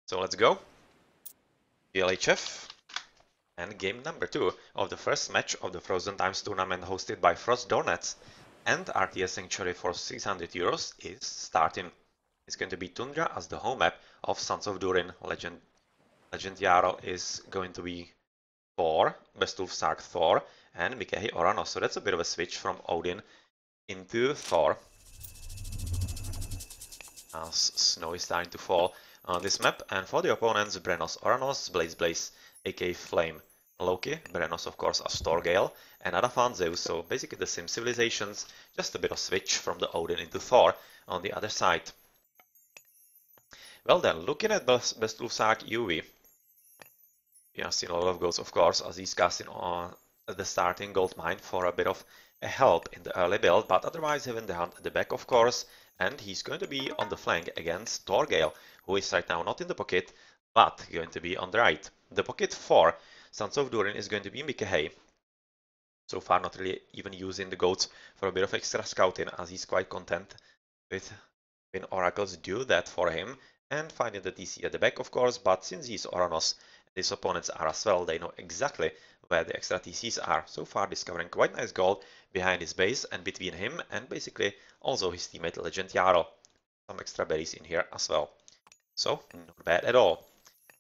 So let's go. LHF and game number 2 of the first match of the Frozen Times tournament hosted by SonsOfDurin and RTS-Sanctuary for 600 euros is starting. It's going to be Tundra as the home map of SonsOfDurin. Legend Jarl is going to be Thor, Bestulfsark Thor, and Mikkehi Oranos. So that's a bit of a switch from Odin into Thor. As snow is starting to fall on this map, and for the opponents, Brenos Oranos, Blaze, aka Flame Loki, Brenos of course as Storgale, and Adafan Zeus, so basically the same civilizations, just a bit of switch from the Odin into Thor on the other side. Well then, looking at Bestulfsark UV, we have seen a lot of goals of course, as he's casting on the starting gold mine for a bit of a help in the early build, but otherwise having the hunt at the back of course, and he's going to be on the flank against Storgale, who is right now not in the pocket, but going to be on the right. The pocket for SonsOfDurin is going to be Mikkehi. So far not really even using the goats for a bit of extra scouting, as he's quite content with when oracles do that for him, and finding the TC at the back of course, but since he's Oranos, his opponents are as well, they know exactly where the extra TCs are. So far discovering quite nice gold behind his base and between him and basically also his teammate Legend Jarl. Some extra berries in here as well. So not bad at all.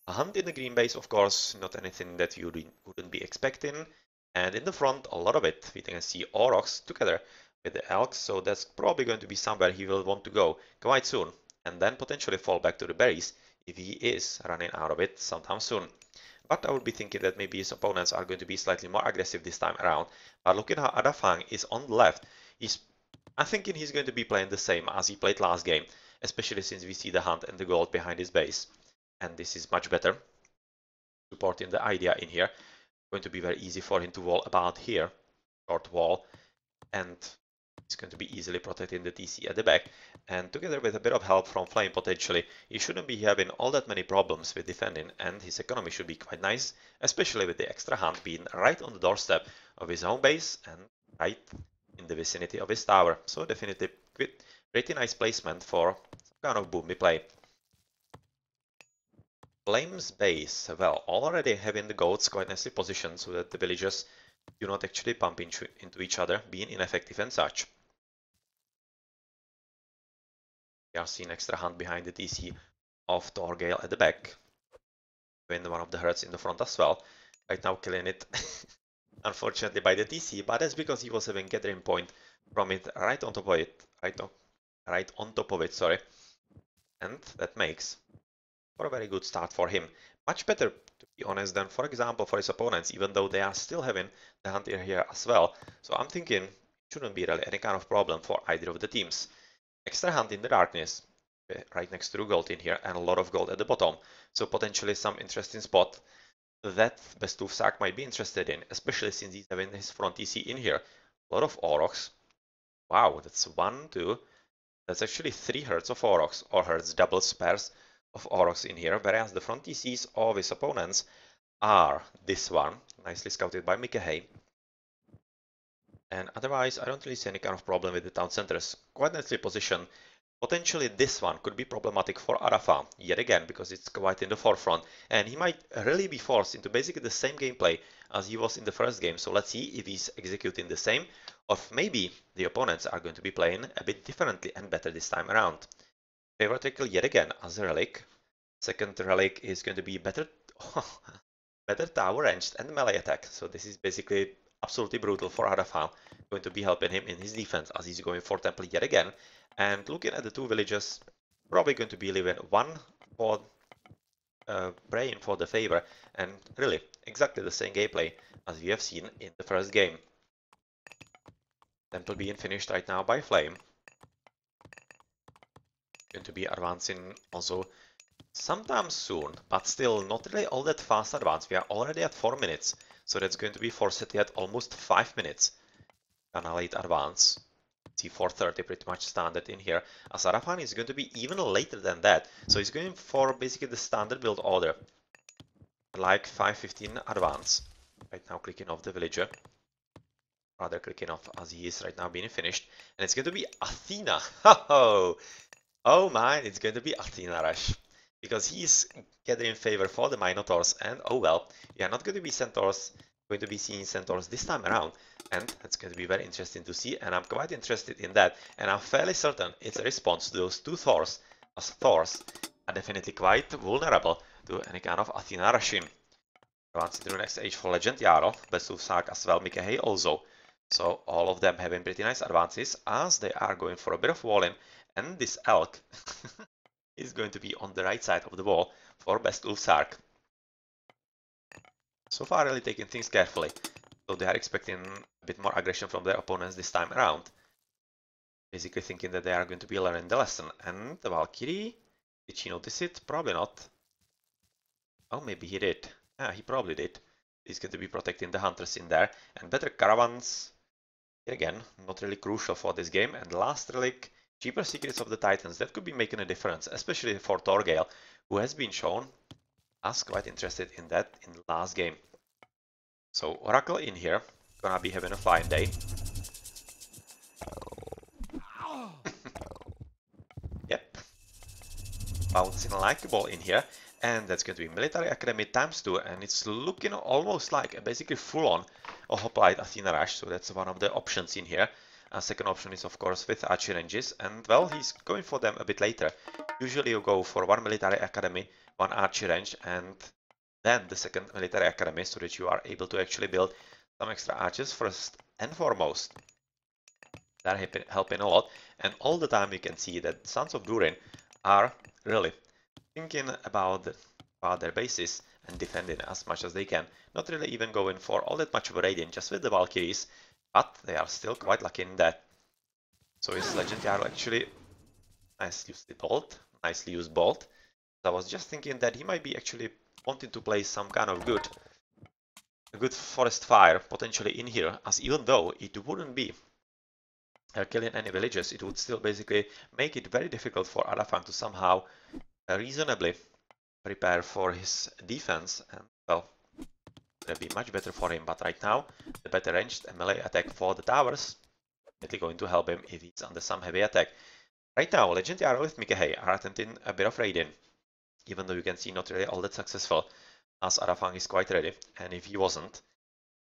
A hunt in the green base of course, not anything that you wouldn't be expecting. And in the front a lot of it, we can see Aurochs together with the elks, so that's probably going to be somewhere he will want to go quite soon. And then potentially fall back to the berries if he is running out of it sometime soon. But I would be thinking that maybe his opponents are going to be slightly more aggressive this time around. But looking how Adafang is on the left, I'm thinking he's going to be playing the same as he played last game, especially since we see the hunt and the gold behind his base. And this is much better, supporting the idea in here. Going to be very easy for him to wall about here, short wall, and he's going to be easily protecting the TC at the back, and together with a bit of help from Flame potentially, he shouldn't be having all that many problems with defending, and his economy should be quite nice, especially with the extra hunt being right on the doorstep of his home base and right in the vicinity of his tower. So definitely pretty nice placement for some kind of boomy play. Flame's base, well, already having the goats quite nicely positioned so that the villagers do not actually bump into each other, being ineffective and such. We are seeing extra hunt behind the TC of Torgale at the back. Win one of the herds in the front as well. Right now killing it, unfortunately, by the TC, but that's because he was having gathering point from it right on top of it. Right on top of it, sorry. And that makes for a very good start for him. Much better, to be honest, than, for example, for his opponents, even though they are still having the hunt here as well. So I'm thinking it shouldn't be really any kind of problem for either of the teams. Extra hunt in the darkness, right next to gold in here, and a lot of gold at the bottom. So potentially some interesting spot that Bestulfsark might be interested in, especially since he's having his front TC in here. A lot of Aurochs. Wow, that's 1, 2. That's actually 3 herds of Aurochs, or herds, doubles, pairs of Aurochs in here, whereas the front TCs of his opponents are this one, nicely scouted by Mikkehi. And otherwise, I don't really see any kind of problem with the town centers. Quite nicely positioned. Potentially this one could be problematic for Arafa, yet again, because it's quite in the forefront, and he might really be forced into basically the same gameplay as he was in the first game. So let's see if he's executing the same, or if maybe the opponents are going to be playing a bit differently and better this time around. Favorite yet again as a relic. Second relic is going to be better, better tower ranged and melee attack. So this is basically absolutely brutal for Arafa, going to be helping him in his defense as he's going for temple yet again. And looking at the two villages, probably going to be leaving one for praying for the favor, and really exactly the same gameplay as we have seen in the first game. Temple being finished right now by Flame. Going to be advancing also sometime soon, but still not really all that fast advance. We are already at 4 minutes, so that's going to be for City at almost 5 minutes. Kinda late advance. C430 pretty much standard in here. As Arafan is going to be even later than that, so he's going for basically the standard build order, like 5:15 advance. Right now clicking off the villager, rather clicking off as he is right now being finished, and it's going to be Athena. Oh my, it's going to be Athena rush. because he's getting in favor for the Minotaurs, and oh well, you are not going to be Centaurs, going to be seeing Centaurs this time around, and that's going to be very interesting to see, and I'm quite interested in that, and I'm fairly certain it's a response to those two Thors, as Thors are definitely quite vulnerable to any kind of Athena rushing. Advancing to the next age for Legend Jarl, Besuvsak as well, Mikehei also. So all of them having pretty nice advances as they are going for a bit of walling, and this elk is going to be on the right side of the wall for Best Ulfsark. So far really taking things carefully, so they are expecting a bit more aggression from their opponents this time around. Basically thinking that they are going to be learning the lesson. And the Valkyrie, did she notice it? Probably not. Oh, maybe he did. Yeah, he probably did. He's going to be protecting the hunters in there. And better caravans, again, not really crucial for this game. And last relic, cheaper secrets of the Titans. That could be making a difference, especially for Thorgale, who has been shown as quite interested in that in the last game. So Oracle in here, gonna be having a fine day. Yep. Bouncing like a ball in here. And that's going to be Military Academy ×2, and it's looking almost like a basically full-on Hoplite Athena Rush, so that's one of the options in here. Second option is of course with archery ranges, and well, he's going for them a bit later. Usually you go for one Military Academy, one archery range, and then the second Military Academy, so that you are able to actually build some extra archers first and foremost. They're helping a lot, and all the time you can see that Sons of Durin are really thinking about their bases and defending as much as they can. Not really even going for all that much of a raiding, just with the Valkyries, but they are still quite lucky in that. So his Legend Jarl actually nicely used bolt. I was just thinking that he might be actually wanting to play some kind of a good forest fire potentially in here, as even though it wouldn't be killing any villagers, it would still basically make it very difficult for Arafang to somehow reasonably prepare for his defense, and well, it'll be much better for him. But right now, the better ranged melee attack for the towers is going to help him if he's under some heavy attack. Right now, Legend Jarl with Mikehei are attempting a bit of raiding, even though you can see not really all that successful, as Arafang is quite ready, and if he wasn't,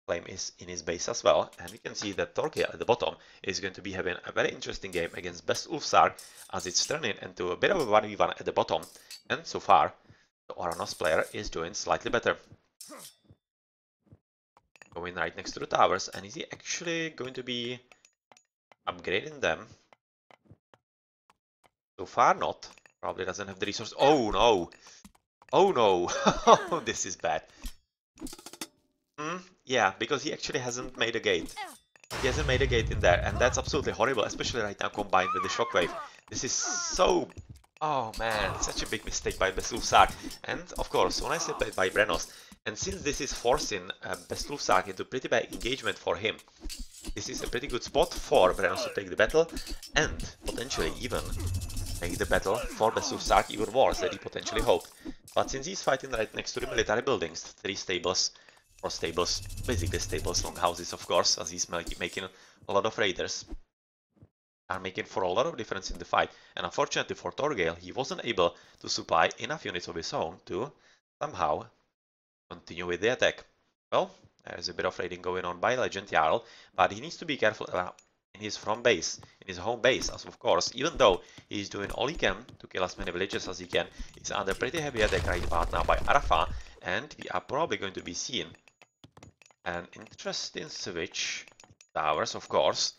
Flame is in his base as well, and we can see that Thorgale at the bottom is going to be having a very interesting game against Best Ulfsark, as it's turning into a bit of a 1v1 at the bottom, and so far the Oranos player is doing slightly better. Going right next to the towers, and is he actually going to be upgrading them? So far not. Probably doesn't have the resource. Oh no! Oh no! This is bad. Yeah, because he actually hasn't made a gate. He hasn't made a gate in there, and that's absolutely horrible, especially right now combined with the shockwave. This is so... Oh man, such a big mistake by Best Ulfsark. And of course, when I say played by Brenos, and since this is forcing Best Ulfsark into pretty bad engagement for him, this is a pretty good spot for Brenos to take the battle, and potentially even make the battle for Best Ulfsark even worse than he potentially hoped. But since he's fighting right next to the military buildings, 3 stables, or stables, basically stables, longhouses of course, as he's making a lot of raiders, are making for a lot of difference in the fight. And unfortunately for Thorgale, he wasn't able to supply enough units of his own to somehow continue with the attack. Well, there's a bit of raiding going on by Legend Jarl, but he needs to be careful in his home base, as of course, even though he's doing all he can to kill as many villagers as he can, he's under pretty heavy attack right about now by Arafa, and we are probably going to be seeing an interesting switch towers, of course,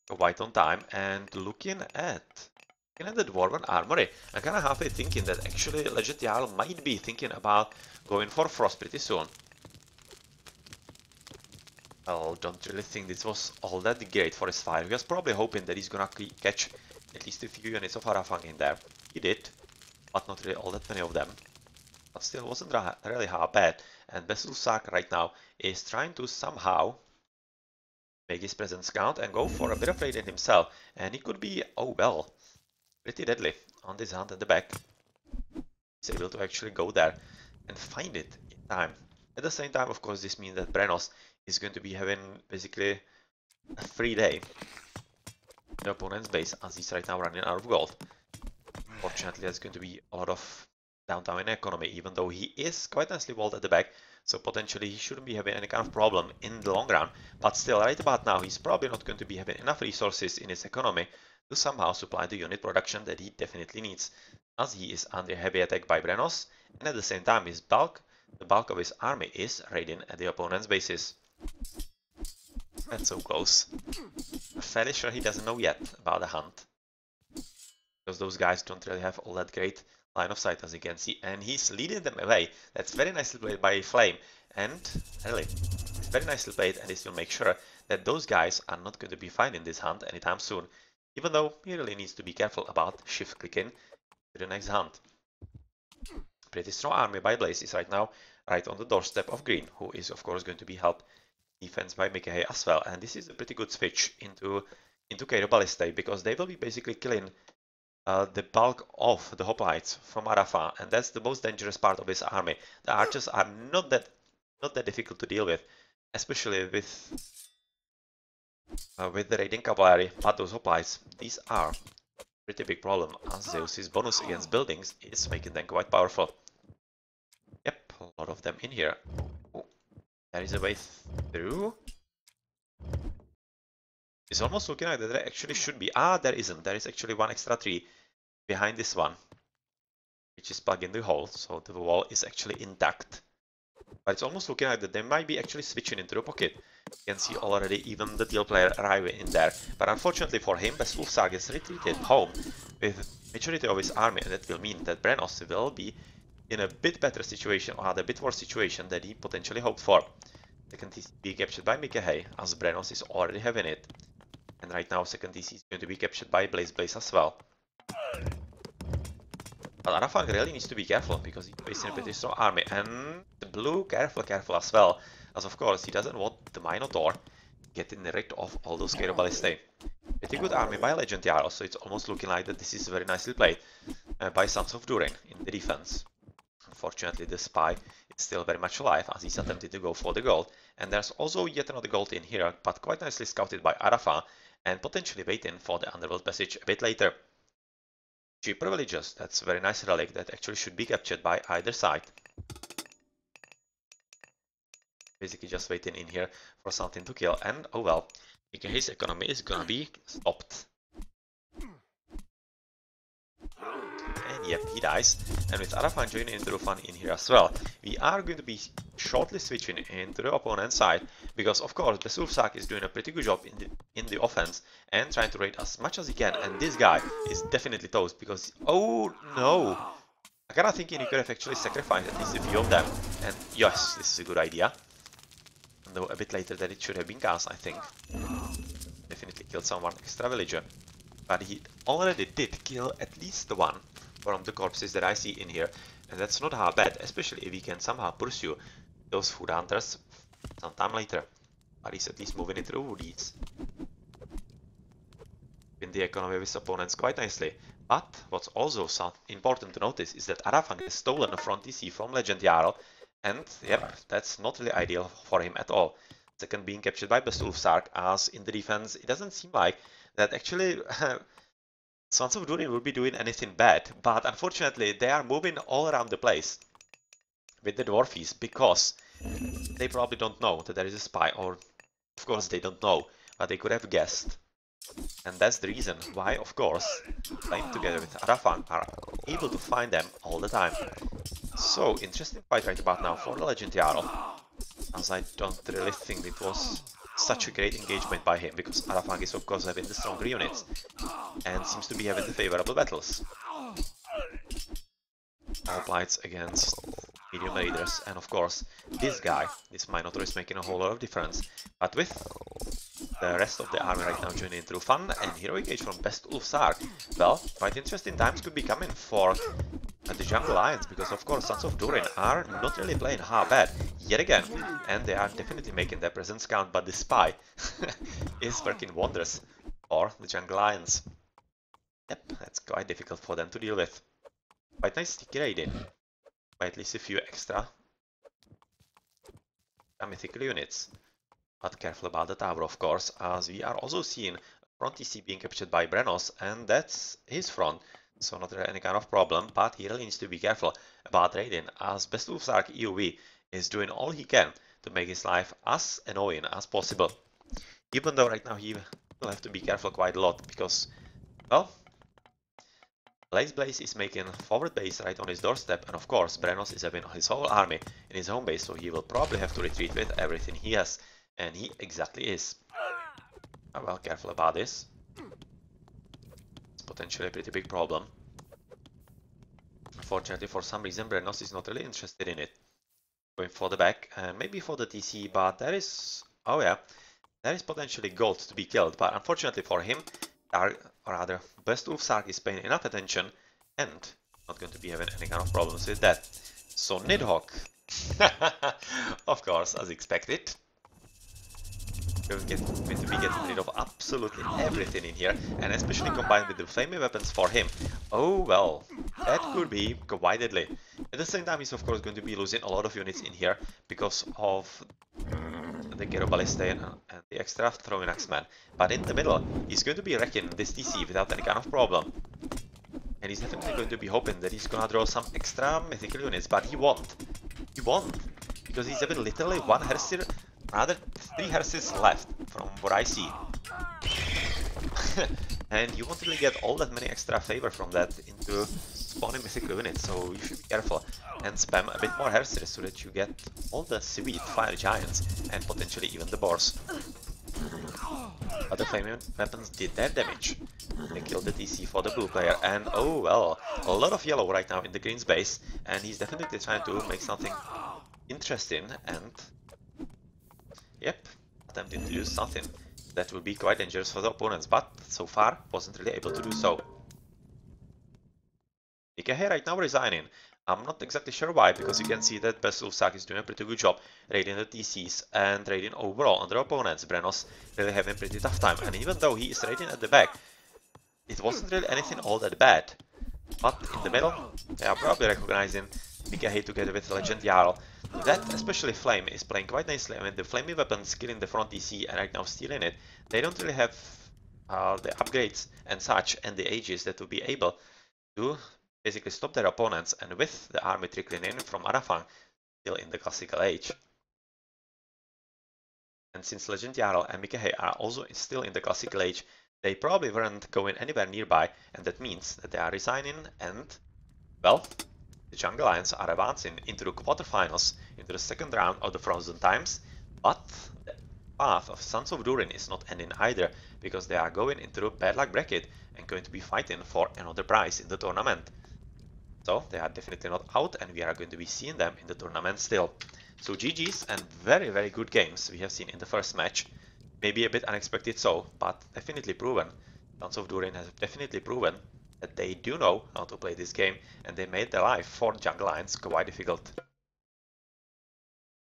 quite on time. And looking at the Dwarven Armory, I'm kind of halfway thinking that actually Legend Jarl might be thinking about going for Frost pretty soon. I don't really think this was all that great for his fire. He was probably hoping that he's gonna catch at least a few units of Arafang in there. He did, but not really all that many of them. But still wasn't really half bad. And Best Ulfsark right now is trying to somehow make his presence count and go for a bit of raiding himself. And he could be, oh well, pretty deadly on this hunt at the back. He's able to actually go there and find it in time. At the same time, of course, this means that Brenos is going to be having basically a free day in the opponent's base, as he's right now running out of gold. Fortunately, there's going to be a lot of downtime in economy, even though he is quite nicely walled at the back, so potentially he shouldn't be having any kind of problem in the long run. But still, right about now, he's probably not going to be having enough resources in his economy to somehow supply the unit production that he definitely needs, as he is under heavy attack by Brenos, and at the same time the bulk of his army is raiding at the opponent's bases. That's so close. I'm fairly sure he doesn't know yet about the hunt, because those guys don't really have all that great line of sight, as you can see, and he's leading them away. That's very nicely played by Flame, and really, it's very nicely played, and this will make sure that those guys are not going to be finding this hunt anytime soon, even though he really needs to be careful about shift clicking to the next hunt. Pretty strong army by Blaze is right now right on the doorstep of Green, who is of course going to be helped defense by Mikahei as well, and this is a pretty good switch into Cairo Ballistae, because they will be basically killing the bulk of the hoplites from Arafa, and that's the most dangerous part of his army. The archers are not that difficult to deal with, especially with the raiding cavalry, but those hoplites, these are a pretty big problem, as Zeus's bonus against buildings is making them quite powerful. Yep, a lot of them in here. Oh, there is a way through. It's almost looking like that there actually should be. Ah, there isn't. There is actually one extra tree behind this one, which is plugged in the hole, so the wall is actually intact. But it's almost looking like that they might be actually switching into the pocket. You can see already even the deal player arriving in there. But unfortunately for him, Bestulfsar gets retreated home with majority of his army, and that will mean that Brenos will be in a bit better situation, or rather a bit worse situation than he potentially hoped for. Second TC being captured by Mikahei, as Brenos is already having it. And right now second TC is going to be captured by Blaze as well. But Arafang really needs to be careful, because he's facing a pretty strong army, and the blue careful as well, as of course he doesn't want the Minotaur getting rid of all those Cairo Ballistae. Pretty good army by Legend Jarl, so it's almost looking like that this is very nicely played by SonsOfDurin in the defense. Unfortunately, the spy is still very much alive, as he's attempting to go for the gold, and there's also yet another gold in here, but quite nicely scouted by Arafa, and potentially waiting for the Underworld passage a bit later. Cheap privileges, that's a very nice relic that actually should be captured by either side. Basically just waiting in here for something to kill, and oh well, his economy is gonna be stopped. And yep, he dies, and with Arafan joining into the fun in here as well, we are going to be shortly switching into the opponent's side, because of course Bestulfsar is doing a pretty good job in the offense and trying to raid as much as he can, and this guy is definitely toast, because oh no, I kinda thinking he could have actually sacrificed at least a few of them, and yes, this is a good idea, though a bit later than it should have been cast, I think. Definitely killed someone extra villager, but he already did kill at least the one from the corpses that I see in here, and that's not half bad, especially if we can somehow pursue those food hunters sometime later. But he's at least moving into the woodies. In the economy with opponents quite nicely. But what's also important to notice is that Arafang has stolen a front TC from Legend Jarl, and yep, that's not really ideal for him at all. Second being captured by Bestulfsar, as in the defense it doesn't seem like that actually SonsOfDurin will be doing anything bad, but unfortunately they are moving all around the place with the dwarfies, because they probably don't know that there is a spy, or of course they don't know, but they could have guessed. And that's the reason why, of course, playing together with Arafan are able to find them all the time. So, interesting fight right about now for the Legend Jarl, as I don't really think it was such a great engagement by him, because Arafang is of course having the stronger units and seems to be having the favorable battles. Hoplites against medium raiders, and of course this guy, this Minotaur, is making a whole lot of difference. But with the rest of the army right now joining through fun and heroic age from Bestulfsar, well, quite interesting times could be coming for the Jungle Lions, because of course SonsOfDurin are not really playing half bad yet again, and they are definitely making their presence count, but the spy is working wonders for the Jungle Lions. Yep, that's quite difficult for them to deal with. Quite nice sticky raiding by at least a few extra mythical units. But careful about the tower, of course, as we are also seeing front TC being captured by Brenos, and that's his front. so not really any kind of problem, but he really needs to be careful about raiding, as Best Ulfsark EOV is doing all he can to make his life as annoying as possible. Even though right now he will have to be careful quite a lot, because, well, Blaze is making forward base right on his doorstep, and of course Brenos is having his whole army in his home base, so he will probably have to retreat with everything he has, and he exactly is. Oh, well, careful about this. It's potentially a pretty big problem. Unfortunately, for some reason, Brenos is not really interested in it. Going for the back, and maybe for the TC, but there is... oh yeah, there is potentially gold to be killed, but unfortunately for him, or rather, Best Ulfsark is paying enough attention and not going to be having any kind of problems with that. So Nidhogg, of course, as expected, going to be getting rid of absolutely everything in here, and especially combined with the flaming weapons for him. Oh well, that could be quite deadly. At the same time, he's of course going to be losing a lot of units in here because of the Gero Ballistae and the extra throwing axeman. But in the middle, he's going to be wrecking this TC without any kind of problem. And he's definitely going to be hoping that he's gonna draw some extra mythical units, but he won't. He won't, because he's having literally one Hersir, rather 3 Hersirs left, from what I see. And you won't really get all that many extra favor from that into spawning mythical units, so you should be careful and spam a bit more Hersirs so that you get all the sweet fire giants and potentially even the boars. But the flaming weapons did their damage. They killed the TC for the blue player, and oh well, a lot of yellow right now in the green's base, and he's definitely trying to make something interesting, and yep, attempting to do something that will be quite dangerous for the opponents, but so far wasn't really able to do so. Mikahe right now resigning. I'm not exactly sure why, because you can see that Best Ulfsark is doing a pretty good job raiding the TCs and raiding overall on their opponents. Brenos really having a pretty tough time, and even though he is raiding at the back, it wasn't really anything all that bad. But in the middle, they are probably recognizing Mikahe together with Legend Jarl. That, especially Flame, is playing quite nicely. I mean, the flaming weapons killing the front DC and right now stealing it, they don't really have the upgrades and such and the ages that will be able to basically stop their opponents, and with the army trickling in from Arafang, still in the classical age. And since Legend Jarl and Mikahe are also still in the classical age, they probably weren't going anywhere nearby, and that means that they are resigning, and, well, the Jungle Lions are advancing into the quarterfinals, into the second round of the Frozen Times, but the path of SonsOfDurin is not ending either, because they are going into the Bad Luck bracket and going to be fighting for another prize in the tournament. So they are definitely not out, and we are going to be seeing them in the tournament still. So GG's, and very, very good games we have seen in the first match. Maybe a bit unexpected so, but definitely proven. SonsOfDurin has definitely proven that they do know how to play this game, and they made their life for Jungle Lions quite difficult.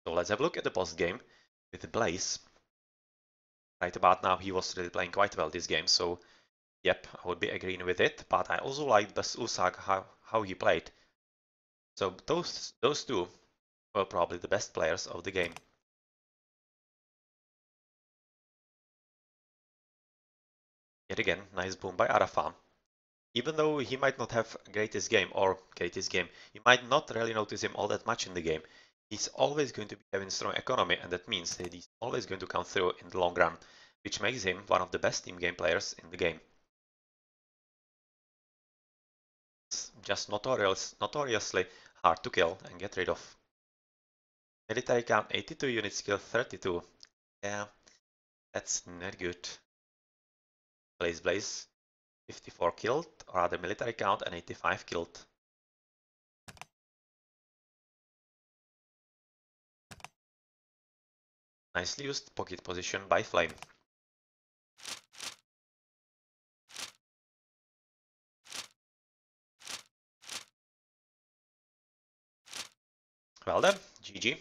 So let's have a look at the post game with Blaze. Right about now he was really playing quite well this game, so yep, I would be agreeing with it, but I also liked Best Ulfsark how he played. So those two were probably the best players of the game. Yet again, nice boom by Arafam. Even though he might not have greatest game, you might not really notice him all that much in the game. He's always going to be having strong economy, and that means that he's always going to come through in the long run, which makes him one of the best team game players in the game. It's just notoriously hard to kill and get rid of. Military count 82 units, skill 32. Yeah, that's not good. Blaze, 54 killed, or other military count, and 85 killed. Nicely used pocket position by Flame. Well then, GG.